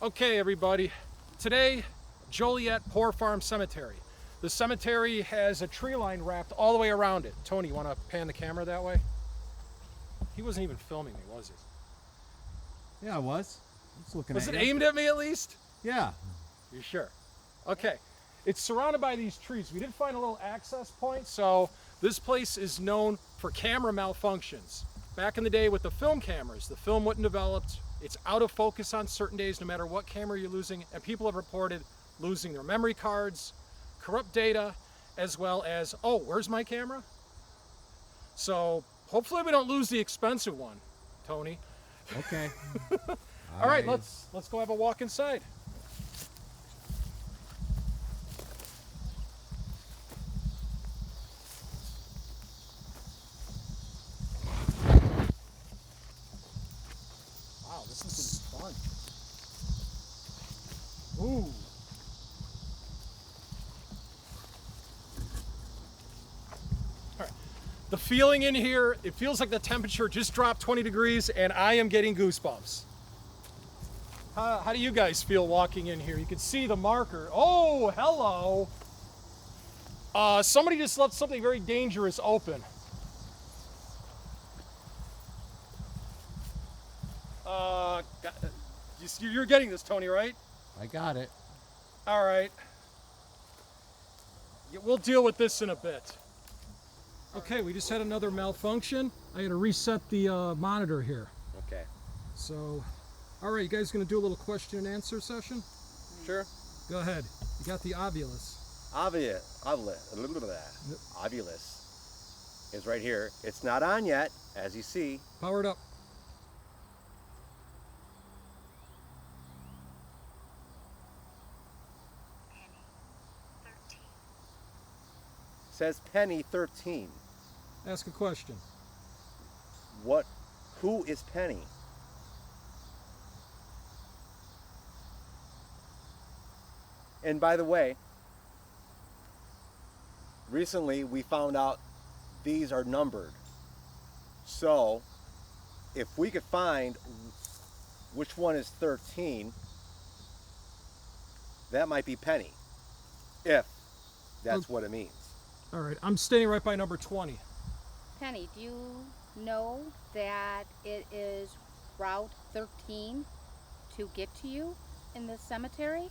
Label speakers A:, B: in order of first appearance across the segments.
A: Okay, everybody. Today, Joliet Farm Cemetery. The cemetery has a tree line wrapped all the way around it. Tony, you want to pan the camera that way? He wasn't even filming me, was he?
B: Yeah, I was. I was looking
A: Was
B: at
A: it
B: you.
A: aimed at me at least?
B: Yeah.
A: You sure? Okay. It's surrounded by these trees. We did find a little access point, so this place is known for camera malfunctions. Back in the day with the film cameras, the film wasn't developed. It's out of focus on certain days, no matter what camera you're losing, and people have reported losing their memory cards, corrupt data, as well as, oh, where's my camera? So hopefully we don't lose the expensive one, Tony.
B: Okay.
A: All right, let's go have a walk inside. Wow, this is gonna be fun. Ooh. All right. The feeling in here, it feels like the temperature just dropped 20 degrees and I am getting goosebumps. How do you guys feel walking in here? You can see the marker. Oh, hello. Somebody just left something very dangerous open. You're getting this, Tony, right?
B: I got it.
A: All right. We'll deal with this in a bit. Okay, we just had another malfunction. I had to reset the monitor here.
C: Okay.
A: So, all right, you guys gonna do a little question and answer session?
C: Sure.
A: Go ahead. You got the obvious.
C: Ovulus is right here. It's not on yet, as you see.
A: Power it up.
C: Says Penny 13.
A: Ask a question.
C: Who is Penny? And by the way, recently we found out these are numbered. So if we could find which one is 13, that might be Penny. If that's what it means.
A: All right, I'm standing right by number 20.
D: Penny, do you know that it is Route 13 to get to you in the cemetery?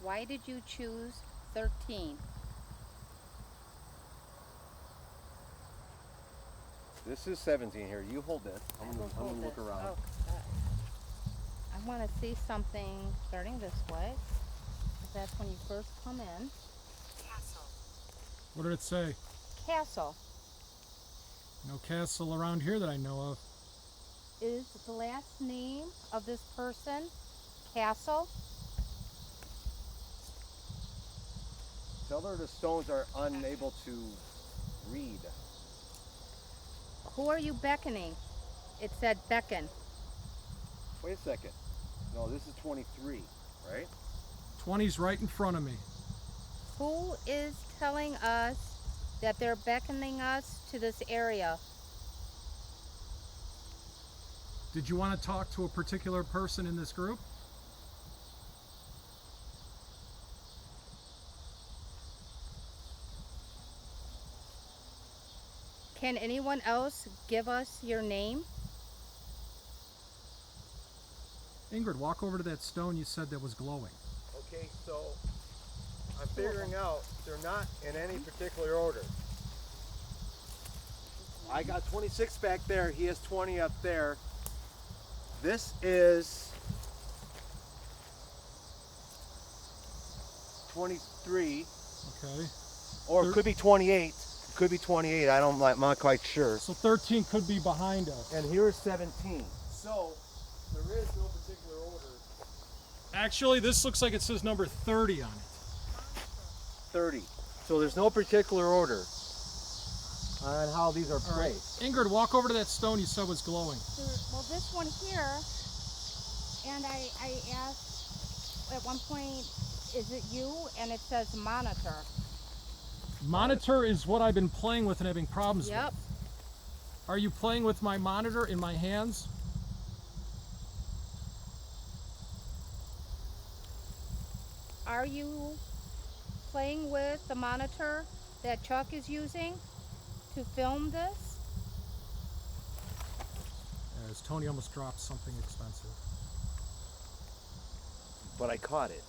D: Why did you choose 13?
C: This is 17 here. You hold this. I'm gonna look around.
D: Oh, I want to see something starting this way. That's when you first come in. Castle.
A: What did it say?
D: Castle.
A: No castle around here that I know of.
D: Is the last name of this person Castle?
C: Tell her the stones are unable to read.
D: Who are you beckoning? It said beckon.
C: Wait a second. No, this is 23, right?
A: 20's right in front of me.
D: Who is telling us that they're beckoning us to this area?
A: Did you want to talk to a particular person in this group?
D: Can anyone else give us your name?
A: Ingrid, walk over to that stone you said that was glowing.
C: Okay, so I'm figuring out they're not in any particular order. I got 26 back there. He has 20 up there. This is 23.
A: Okay.
C: Or it could be 28. Could be 28. I'm not quite sure.
A: So 13 could be behind us.
C: And here's 17. So there is no particular order.
A: Actually, this looks like it says number 30 on it.
C: 30. So there's no particular order on how these are
A: All right.
C: placed.
A: Ingrid, walk over to that stone you said was glowing.
D: Well, this one here, and I asked at one point, is it you? And it says monitor.
A: Monitor is what I've been playing with and having problems
D: Yep.
A: with. Are you playing with my monitor in my hands?
D: Are you playing with the monitor that Chuck is using to film this?
A: As Tony almost dropped something expensive.
C: But I caught it.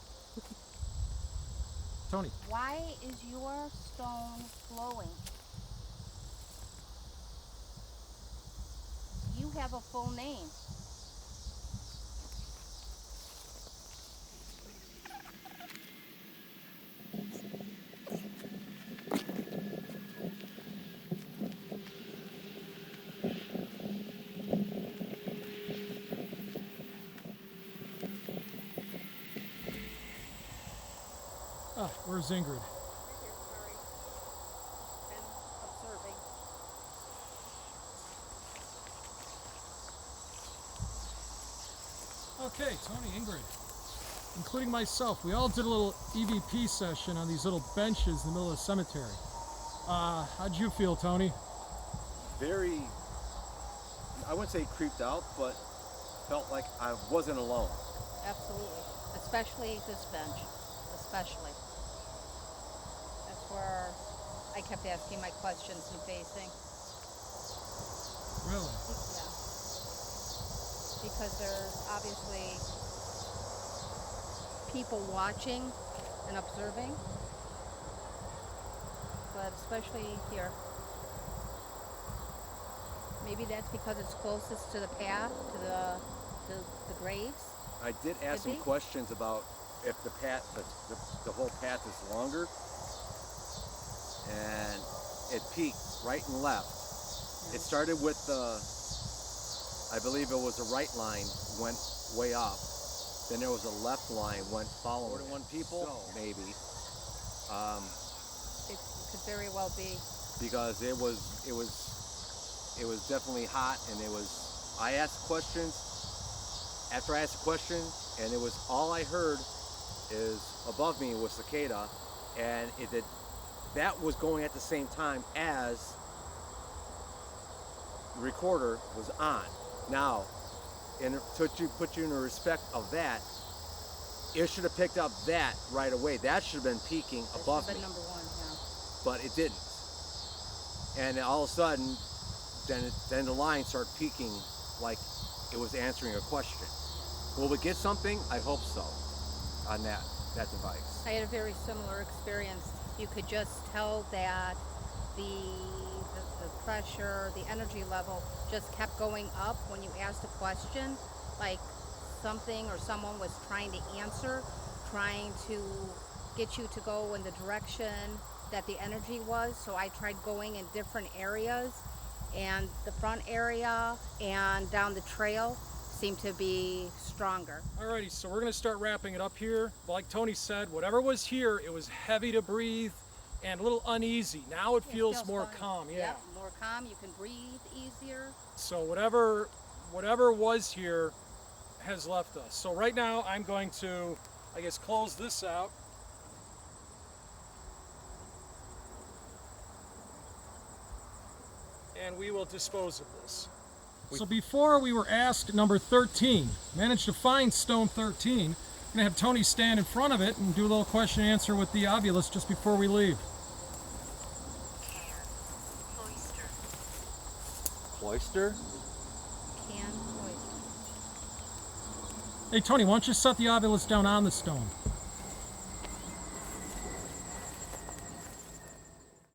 A: Tony,
D: Why is your stone glowing? You have a full name.
A: where's Ingrid?
D: Observing.
A: Okay, Tony, Ingrid, including myself, we all did a little EVP session on these little benches in the middle of the cemetery. How'd you feel, Tony?
C: Very, I wouldn't say creeped out, but felt like I wasn't alone.
D: Absolutely. Especially this bench. Especially. That's where I kept asking my questions and facing.
A: Really?
D: Yeah. Because there's obviously people watching and observing. But especially here. Maybe that's because it's closest to the path, to the graves.
C: I did ask
D: Could
C: some
D: be.
C: questions about if the path, the whole path is longer, and it peaked right and left.
D: Yeah.
C: It started with the, I believe it was a right line, went way up. Then there was a left line, went following. 41 people, maybe.
D: It could very well be.
C: Because it was definitely hot, and I asked questions. After I asked a question, and it was all I heard is above me was cicada, and that was going at the same time as the recorder was on. Now, to put you in the respect of that, it should have picked up that right away. That should have been peaking
D: That
C: above
D: should
C: me,
D: have been number one, yeah.
C: but it didn't. And all of a sudden, then the line started peaking like it was answering a question. Will we get something? I hope so on that device.
D: I had a very similar experience. You could just tell that the pressure, the energy level just kept going up when you asked a question, like something or someone was trying to answer, trying to get you to go in the direction that the energy was. So I tried going in different areas, and the front area and down the trail seemed to be stronger.
A: Alrighty, so we're gonna start wrapping it up here. Like Tony said, whatever was here, it was heavy to breathe and a little uneasy. Now it feels more
D: fine.
A: calm, yeah.
D: Yep, more calm, you can breathe easier.
A: So whatever was here has left us. So right now I'm going to, I guess, close this out. And we will dispose of this. So before we were asked number 13, managed to find stone 13. I'm gonna have Tony stand in front of it and do a little question and answer with the obulus just before we leave.
C: Cloister?
D: Can oyster.
A: Hey Tony, why don't you set the obulus down on the stone?